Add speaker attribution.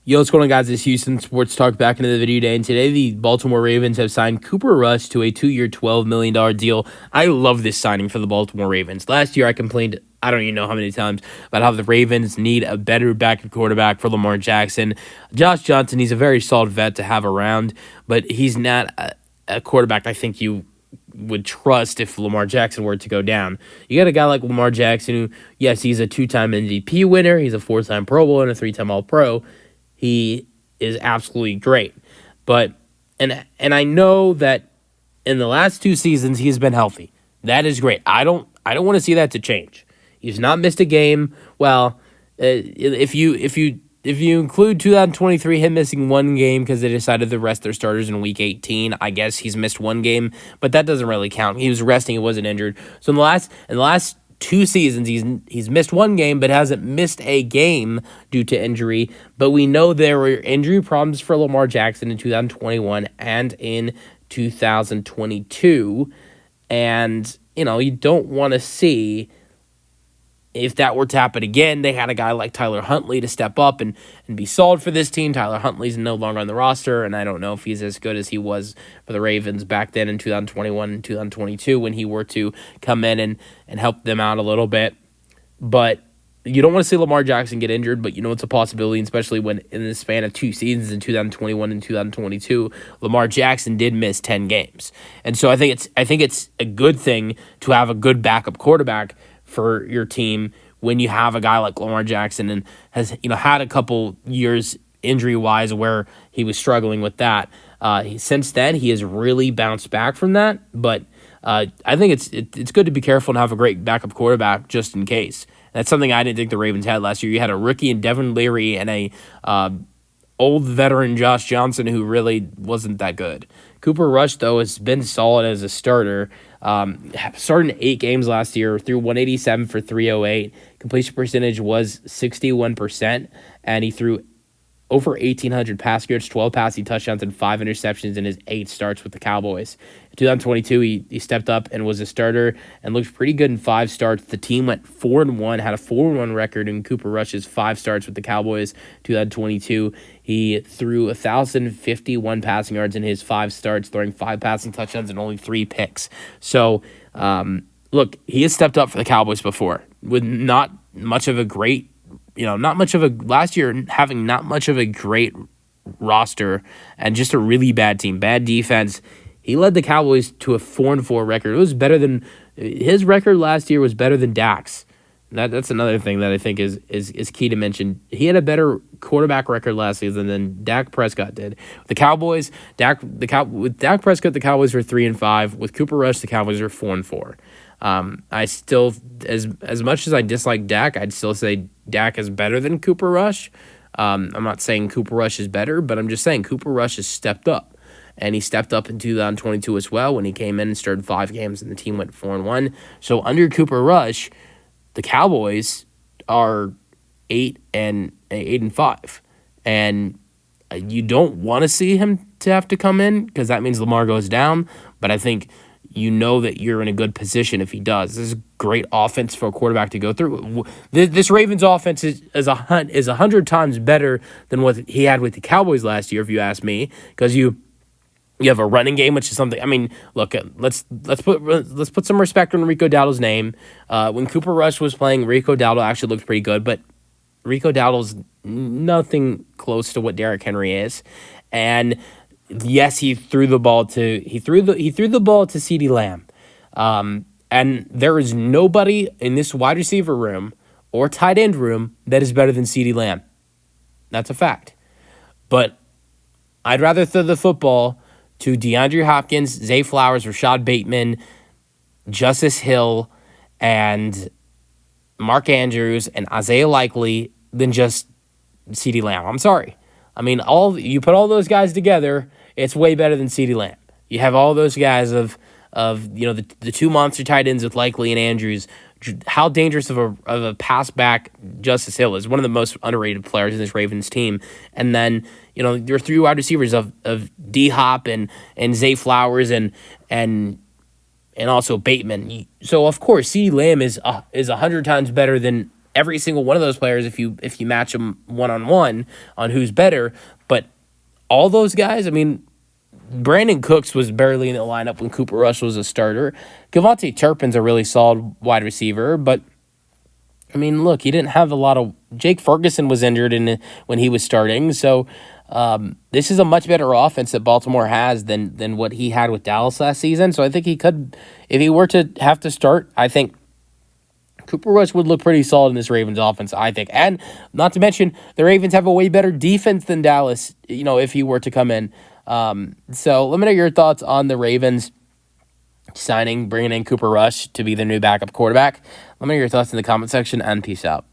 Speaker 1: Yo, what's going on, guys? It's Houston Sports Talk back into the video today, and today the Baltimore Ravens have signed Cooper Rush to a 2-year, $12 million deal. I love this signing for the Baltimore Ravens. Last year, I complained, I don't even know how many times, about how the Ravens need a better backup quarterback for Lamar Jackson. Josh Johnson, he's a very solid vet to have around, but he's not a quarterback I think you would trust if Lamar Jackson were to go down. You got a guy like Lamar Jackson who, yes, he's a 2-time MVP winner, he's a 4-time Pro Bowl, and a 3-time All-Pro. He is absolutely great. But and I know that in the last 2 seasons he's been healthy. That is great. I don't want to see that to change. He's not missed a game. Well, if you include 2023 him missing 1 game because they decided to rest their starters in week 18, I guess he's missed 1 game, but that doesn't really count. He was resting, he wasn't injured. So in the last 2 seasons, he's missed 1 game, but hasn't missed a game due to injury. But we know there were injury problems for Lamar Jackson in 2021 and in 2022. And, you don't want to see if that were to happen again. They had a guy like Tyler Huntley to step up and be solid for this team. Tyler Huntley's no longer on the roster, and I don't know if he's as good as he was for the Ravens back then in 2021 and 2022 when he were to come in and help them out a little bit. But you don't want to see Lamar Jackson get injured, but it's a possibility, especially when in the span of 2 seasons in 2021 and 2022, Lamar Jackson did miss 10 games. And so I think it's a good thing to have a good backup quarterback for your team when you have a guy like Lamar Jackson and has had a couple years injury-wise where he was struggling with that. Since then, he has really bounced back from that, but I think it's good to be careful and have a great backup quarterback just in case. That's something I didn't think the Ravens had last year. You had a rookie in Devin Leary and a old veteran Josh Johnson who really wasn't that good. Cooper Rush, though, has been solid as a starter. Started in 8 games last year, threw 187 for 308. Completion percentage was 61%, and he threw over 1,800 pass yards, 12 passing touchdowns, and 5 interceptions in his 8 starts with the Cowboys. In 2022, he stepped up and was a starter and looked pretty good in 5 starts. The team went 4-1, had a 4-1 record in Cooper Rush's 5 starts with the Cowboys. 2022, he threw 1,051 passing yards in his 5 starts, throwing 5 passing touchdowns and only 3 picks. So, look, he has stepped up for the Cowboys before with not much of a great last year having not much of a great roster and just a really bad team, bad defense. He led the Cowboys to a 4-4 record. It was better than his record last year was better than Dak's. That's another thing that I think is key to mention. He had a better quarterback record last season than Dak Prescott did. The Cowboys, with Dak Prescott, the Cowboys were 3-5. With Cooper Rush, the Cowboys are 4-4. I still, as much as I dislike Dak, I'd still say Dak is better than Cooper Rush. I'm not saying Cooper Rush is better, but I'm just saying Cooper Rush has stepped up. And he stepped up in 2022 as well when he came in and started 5 games and the team went 4-1. So under Cooper Rush, the Cowboys are 8-5. And you don't want to see him to have to come in because that means Lamar goes down. But I think that you're in a good position if he does. This is great offense for a quarterback to go through. This Ravens offense is 100 times better than what he had with the Cowboys last year, if you ask me, because you have a running game, which is something. I mean, look, let's put some respect on Rico Dowdle's name. When Cooper Rush was playing, Rico Dowdle actually looked pretty good, but Rico Dowdle's nothing close to what Derrick Henry is, and yes, he threw the ball to CeeDee Lamb, and there is nobody in this wide receiver room or tight end room that is better than CeeDee Lamb. That's a fact. But I'd rather throw the football to DeAndre Hopkins, Zay Flowers, Rashad Bateman, Justice Hill, and Mark Andrews, and Isaiah Likely than just CeeDee Lamb. I'm sorry. I mean, you put all those guys together, it's way better than CeeDee Lamb. You have all those guys of the 2 monster tight ends with Likely and Andrews. How dangerous of a pass back Justice Hill is, one of the most underrated players in this Ravens team. And then your 3 wide receivers of D Hop and Zay Flowers and also Bateman. So of course CeeDee Lamb is 100 times better than every single one of those players if you match them one-on-one on who's better. But all those guys, I mean, Brandon Cooks was barely in the lineup when Cooper Rush was a starter. Devontae Turpin's a really solid wide receiver, but I mean, look, he didn't have a lot of. Jake Ferguson was injured when he was starting, so this is a much better offense that Baltimore has than what he had with Dallas last season. So I think he could, if he were to have to start, I think Cooper Rush would look pretty solid in this Ravens offense, I think. And not to mention, the Ravens have a way better defense than Dallas, if he were to come in. So let me know your thoughts on the Ravens bringing in Cooper Rush to be the new backup quarterback. Let me know your thoughts in the comment section, and peace out.